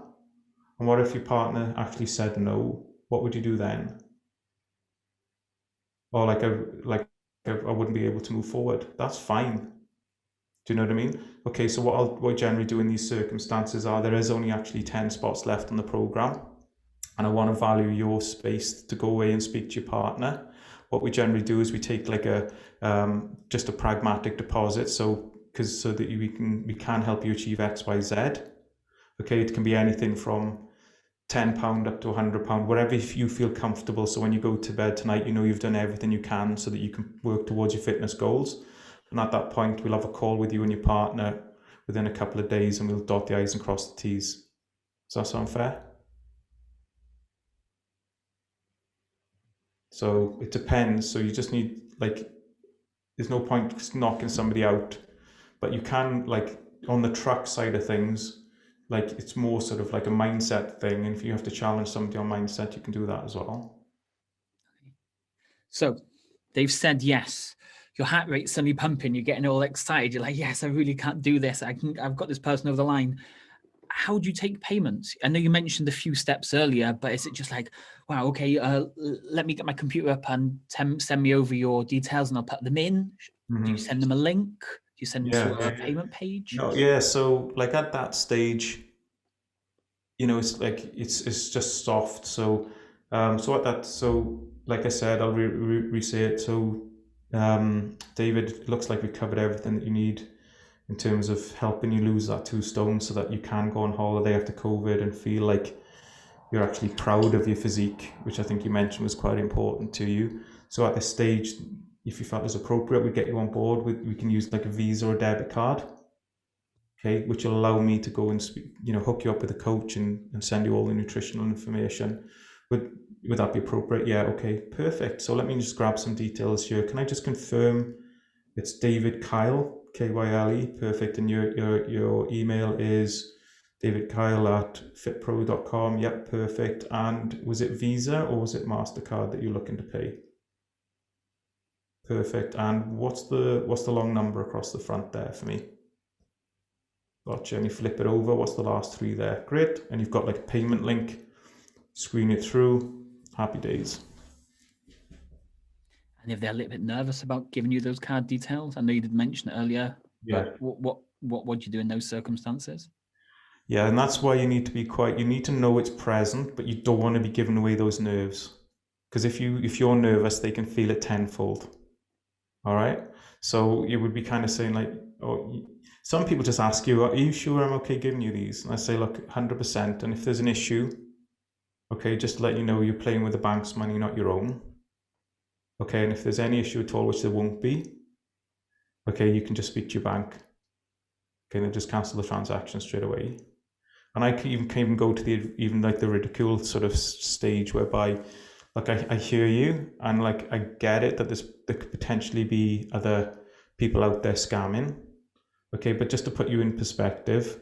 Speaker 2: And what if your partner actually said no? What would you do then? Or I wouldn't be able to move forward. That's fine. Do you know what I mean? Okay, so what I generally do in these circumstances are there is only actually 10 spots left on the program, and I want to value your space to go away and speak to your partner. What we generally do is we take like a just a pragmatic deposit, so that we can help you achieve X, Y, Z. Okay, it can be anything from £10 up to £100, whatever you feel comfortable. So when you go to bed tonight, you know you've done everything you can so that you can work towards your fitness goals. And at that point, we'll have a call with you and your partner within a couple of days, and we'll dot the I's and cross the T's. Does that sound fair? So it depends. So you just need, like, there's no point knocking somebody out, but you can, like, on the truck side of things, like, it's more sort of like a mindset thing. And if you have to challenge somebody on mindset, you can do that as well.
Speaker 1: So they've said yes. Your heart rate's suddenly pumping. You're getting all excited. You're like, yes, I really can't do this. I've got this person over the line. How do you take payments? I know you mentioned a few steps earlier, but is it just like, wow, okay, let me get my computer up and send me over your details and I'll put them in? Do you send them a link? Do you send them to a payment page?
Speaker 2: No, yeah. So like at that stage, it's like it's just soft. So like I said, I'll re-say it. So David, it looks like we covered everything that you need in terms of helping you lose that 2 stone so that you can go on holiday after COVID and feel like you're actually proud of your physique, which I think you mentioned was quite important to you. So at this stage, if you felt it was appropriate, we'd get you on board. We can use like a Visa or debit card, okay, which will allow me to go and hook you up with a coach and send you all the nutritional information. Would that be appropriate? Yeah, okay, perfect. So let me just grab some details here. Can I just confirm it's David Kyle, Kyle, perfect, and your email is davidkyle@fitpro.com. Yep, perfect. And was it Visa or was it MasterCard that you're looking to pay? Perfect. And what's the long number across the front there for me? Gotcha. And you flip it over. What's the last 3 there? Great. And you've got like a payment link. Screen it through. Happy days.
Speaker 1: And if they're a little bit nervous about giving you those card details, I know you did mention it earlier.
Speaker 2: Yeah.
Speaker 1: But what would you do in those circumstances?
Speaker 2: Yeah, and that's why you need to be you need to know it's present, but you don't want to be giving away those nerves. Because if you're nervous, they can feel it tenfold. All right. So you would be kind of saying like, oh, some people just ask you, are you sure I'm okay giving you these? And I say, look, 100%. And if there's an issue, okay, just to let you know, you're playing with the bank's money, not your own. Okay. And if there's any issue at all, which there won't be, okay, you can just speak to your bank. Okay. And they'll just cancel the transaction straight away. And I can even go to the ridicule sort of stage whereby, like, I hear you and like I get it that there could potentially be other people out there scamming. Okay, but just to put you in perspective,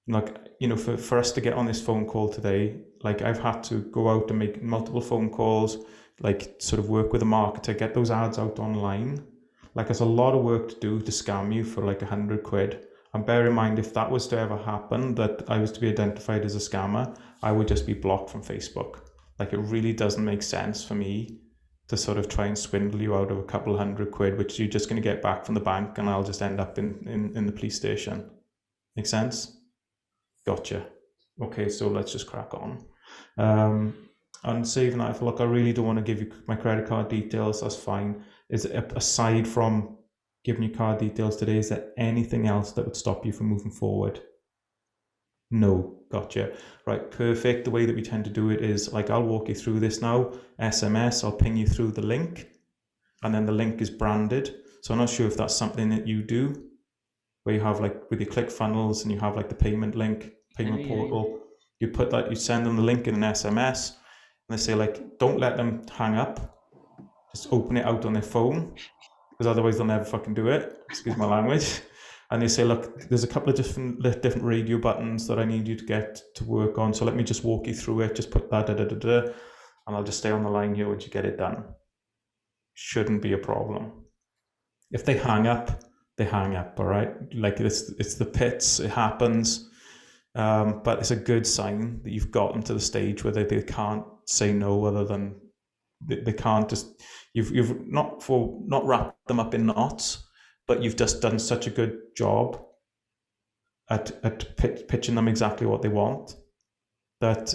Speaker 2: like, for us to get on this phone call today, like I've had to go out and make multiple phone calls, like sort of work with a marketer, get those ads out online. Like there's a lot of work to do to scam you for like 100 quid. And bear in mind, if that was to ever happen, that I was to be identified as a scammer, I would just be blocked from Facebook. Like it really doesn't make sense for me to sort of try and swindle you out of a couple 100 quid, which you're just going to get back from the bank and I'll just end up in the police station. Make sense? Gotcha. Okay, so let's just crack on. And saving that, if look, I really don't want to give you my credit card details, that's fine. Aside from giving you card details today, is there anything else that would stop you from moving forward? No. Gotcha. Right, perfect. The way that we tend to do it is like I'll walk you through this now. SMS, I'll ping you through the link, and then the link is branded. So I'm not sure if that's something that you do, where you have like with your ClickFunnels and you have like the payment link, payment portal. You send them the link in an SMS, and they say like, don't let them hang up. Just open it out on their phone, because otherwise they'll never fucking do it. Excuse my language. And they say, look, there's a couple of different radio buttons that I need you to get to work on. So let me just walk you through it. Just put that, and I'll just stay on the line here once you get it done. Shouldn't be a problem. If they hang up, they hang up, all right? Like it's the pits, it happens. But it's a good sign that you've got them to the stage where they can't say no other than they can't just you've not wrapped them up in knots, but you've just done such a good job at pitching them exactly what they want that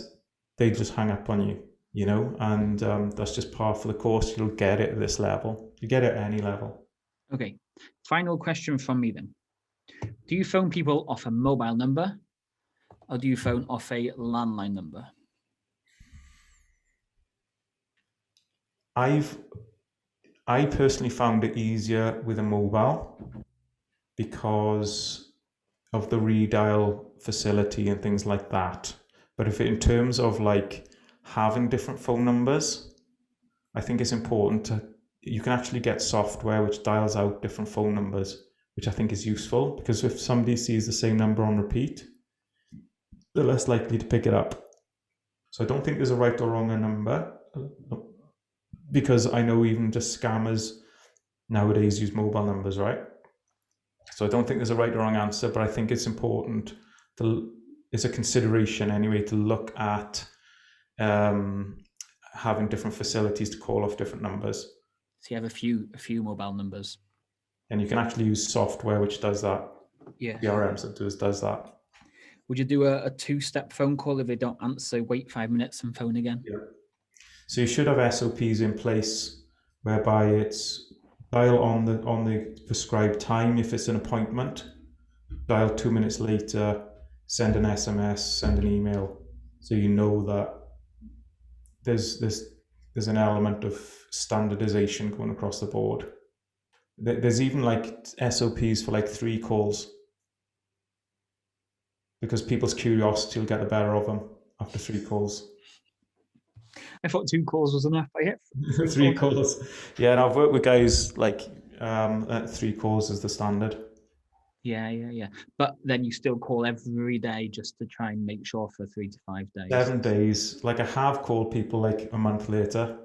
Speaker 2: they just hang up on you, you know, and that's just par for the course. You'll get it at this level. You get it at any level.
Speaker 1: Okay, final question from me then. Do you phone people off a mobile number or do you phone off a landline number?
Speaker 2: I personally found it easier with a mobile because of the redial facility and things like that. But if in terms of like having different phone numbers, I think it's important you can actually get software which dials out different phone numbers, which I think is useful because if somebody sees the same number on repeat, they're less likely to pick it up. So I don't think there's a right or wrong number because I know even just scammers nowadays use mobile numbers, right? So I don't think there's a right or wrong answer, but I think it's important it's a consideration anyway to look at having different facilities to call off different numbers.
Speaker 1: So you have a few mobile numbers.
Speaker 2: And you can actually use software which does that.
Speaker 1: Yeah.
Speaker 2: CRMs that does that.
Speaker 1: Would you do a two-step phone call if they don't answer, wait 5 minutes and phone again?
Speaker 2: Yeah. So you should have SOPs in place whereby it's dial on the prescribed time if it's an appointment, dial 2 minutes later, send an SMS, send an email, so you know that there's an element of standardization going across the board. There's even like SOPs for like 3 calls because people's curiosity will get the better of them after 3 calls.
Speaker 1: I thought 2 calls was enough. I hit
Speaker 2: 3 calls. Yeah, and I've worked with guys like 3 calls is the standard.
Speaker 1: Yeah. But then you still call every day just to try and make sure for 3 to 5 days.
Speaker 2: 7 days. Like I have called people like a month later,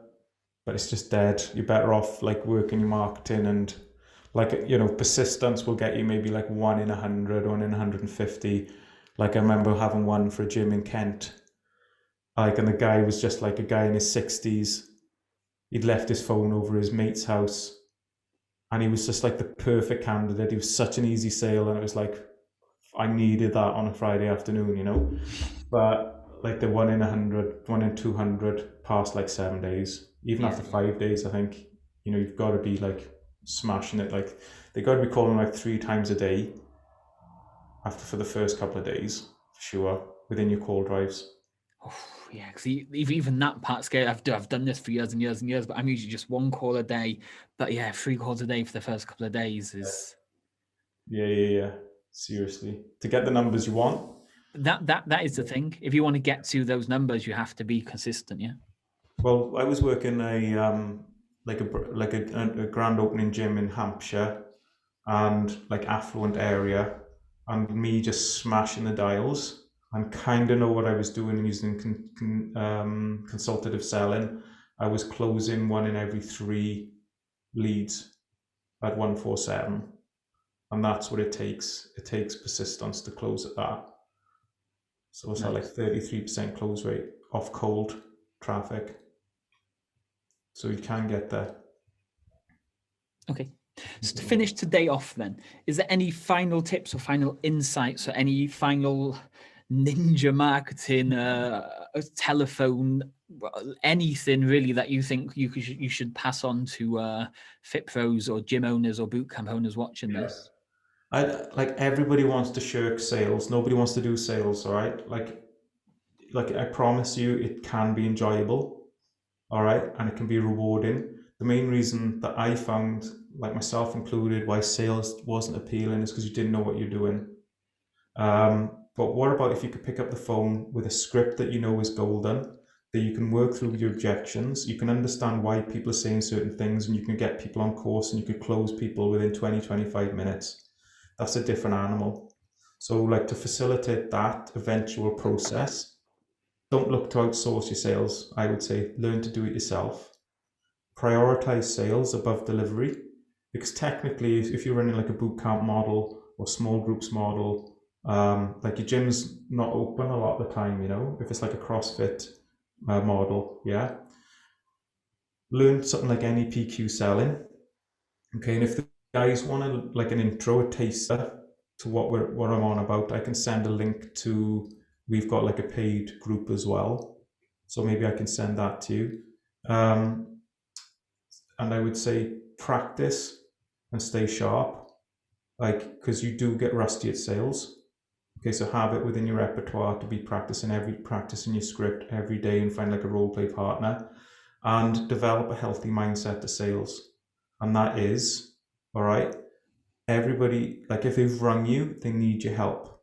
Speaker 2: but it's just dead. You're better off like working your marketing and like, you know, persistence will get you maybe like 1 in 100, 1 in 150. Like I remember having one for a gym in Kent. Like, and the guy was just like a guy in his 60s. He'd left his phone over his mate's house and he was just like the perfect candidate. He was such an easy sale and it was like, I needed that on a Friday afternoon, you know? But like the 1 in 100, 1 in 200 past like 7 days, even after 5 days, I think, you know, you've got to be like smashing it. Like they got to be calling like 3 times a day for the first couple of days, for sure, within your call drives.
Speaker 1: Oh, yeah, because even that part's scary. I've done this for years and years and years, but I'm usually just 1 call a day. But yeah, 3 calls a day for the first couple of days is...
Speaker 2: Yeah. Seriously. To get the numbers you want.
Speaker 1: That is the thing. If you want to get to those numbers, you have to be consistent, yeah?
Speaker 2: Well, I was working a grand opening gym in Hampshire and like affluent area, and me just smashing the dials and kind of know what I was doing and using consultative selling. I was closing 1 in every 3 leads at 147, and that's what it takes. It takes persistence to close at that. So it's like 33% close rate off cold traffic. So you can get there.
Speaker 1: Okay. So to finish today off then, is there any final tips or final insights or any final ninja marketing, telephone, anything really that you think you should pass on to Fitpros or gym owners or bootcamp owners watching this?
Speaker 2: Like everybody wants to shirk sales. Nobody wants to do sales, all right? Like I promise you, it can be enjoyable, all right? And it can be rewarding. The main reason that I found, like myself included, why sales wasn't appealing is because you didn't know what you're doing. But what about if you could pick up the phone with a script that you know is golden, that you can work through your objections, you can understand why people are saying certain things, and you can get people on course and you can close people within 20, 25 minutes. That's a different animal. So like to facilitate that eventual process, don't look to outsource your sales. I would say learn to do it yourself. Prioritize sales above delivery. Because technically, if you're running like a boot camp model or small groups model, like your gym's not open a lot of the time, if it's like a CrossFit model, yeah. Learn something like NEPQ selling, okay. And if the guys want like an intro, a taster to what I'm on about, I can send a link to. We've got like a paid group as well, so maybe I can send that to you. And I would say practice and stay sharp, like, because you do get rusty at sales. Okay, so have it within your repertoire to be practicing your script every day and find like a role play partner and develop a healthy mindset to sales. And that is, all right, everybody, like if they've rung you, they need your help.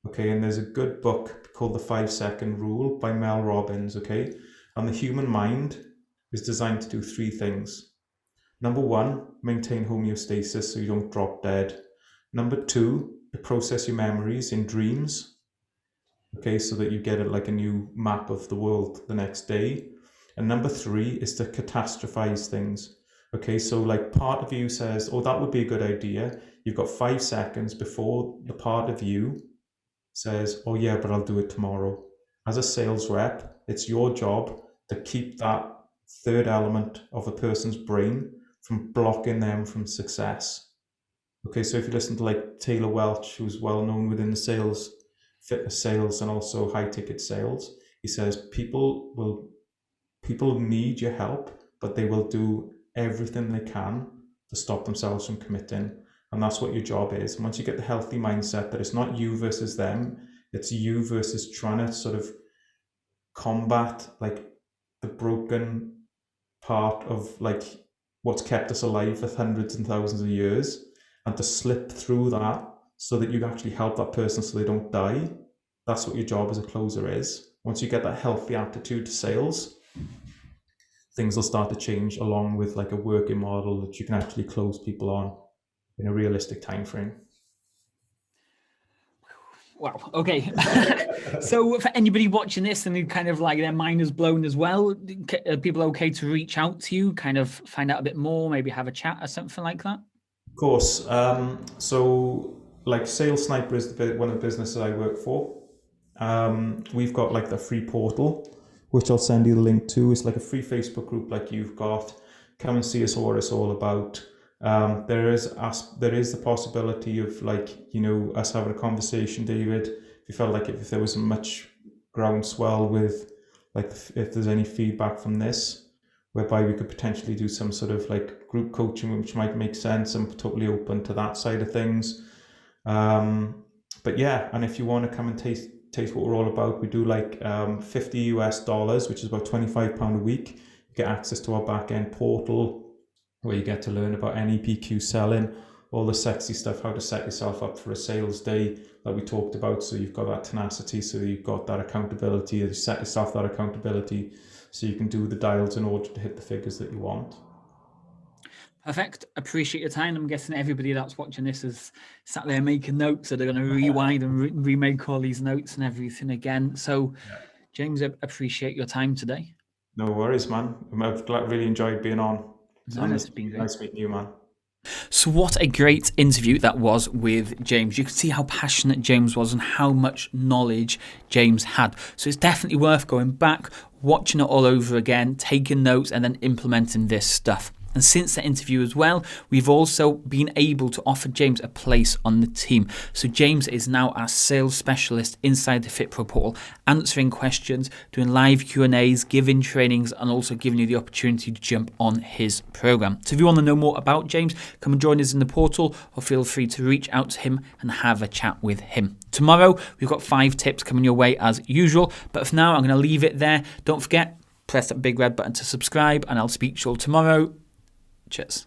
Speaker 2: Okay, and there's a good book called The 5-Second Rule by Mel Robbins, okay? And the human mind is designed to do 3 things. Number 1, maintain homeostasis so you don't drop dead. Number 2, to process your memories in dreams, okay, so that you get like a new map of the world the next day. And number 3 is to catastrophize things. Okay, so like part of you says, oh, that would be a good idea. You've got 5 seconds before the part of you says, oh yeah, but I'll do it tomorrow. As a sales rep, it's your job to keep that third element of a person's brain from blocking them from success. Okay, so if you listen to like Taylor Welch, who's well known within the sales, fitness sales, and also high ticket sales, he says people need your help, but they will do everything they can to stop themselves from committing. And that's what your job is. And once you get the healthy mindset that it's not you versus them, it's you versus trying to sort of combat like the broken part of like what's kept us alive for hundreds and thousands of years, and to slip through that so that you actually help that person so they don't die. That's what your job as a closer is. Once you get that healthy attitude to sales, things will start to change, along with like a working model that you can actually close people on in a realistic time frame.
Speaker 1: Wow. Okay. So for anybody watching this and who kind of like their mind is blown as well, are people okay to reach out to you, kind of find out a bit more, maybe have a chat or something like that?
Speaker 2: Of course. So like Sales Sniper is one of the businesses I work for. We've got like the free portal, which I'll send you the link to. It's like a free Facebook group like you've got. Come and see us what it's all about. There is the possibility of like, us having a conversation, David, if you felt like if there was much groundswell with like if there's any feedback from this, whereby we could potentially do some sort of like group coaching, which might make sense. I'm totally open to that side of things. But yeah, and if you want to come and taste what we're all about, we do like $50, which is about £25 a week. You get access to our back end portal where you get to learn about NEPQ selling, all the sexy stuff, how to set yourself up for a sales day that we talked about. So you've got that tenacity, so you've got that accountability, you set yourself that accountability so you can do the dials in order to hit the figures that you want.
Speaker 1: Perfect. Appreciate your time. I'm guessing everybody that's watching this is sat there making notes, so they're going to rewind and remake all these notes and everything again. So, James, I appreciate your time today.
Speaker 2: No worries, man. I've really enjoyed being on.
Speaker 1: It's been great.
Speaker 2: Nice meeting you, man.
Speaker 1: So what a great interview that was with James. You can see how passionate James was and how much knowledge James had. So it's definitely worth going back, watching it all over again, taking notes and then implementing this stuff. And since the interview as well, we've also been able to offer James a place on the team. So James is now our sales specialist inside the Fitpro portal, answering questions, doing live Q&As, giving trainings, and also giving you the opportunity to jump on his program. So if you want to know more about James, come and join us in the portal, or feel free to reach out to him and have a chat with him. Tomorrow, we've got 5 tips coming your way as usual. But for now, I'm going to leave it there. Don't forget, press that big red button to subscribe, and I'll speak to you all tomorrow. Cheers.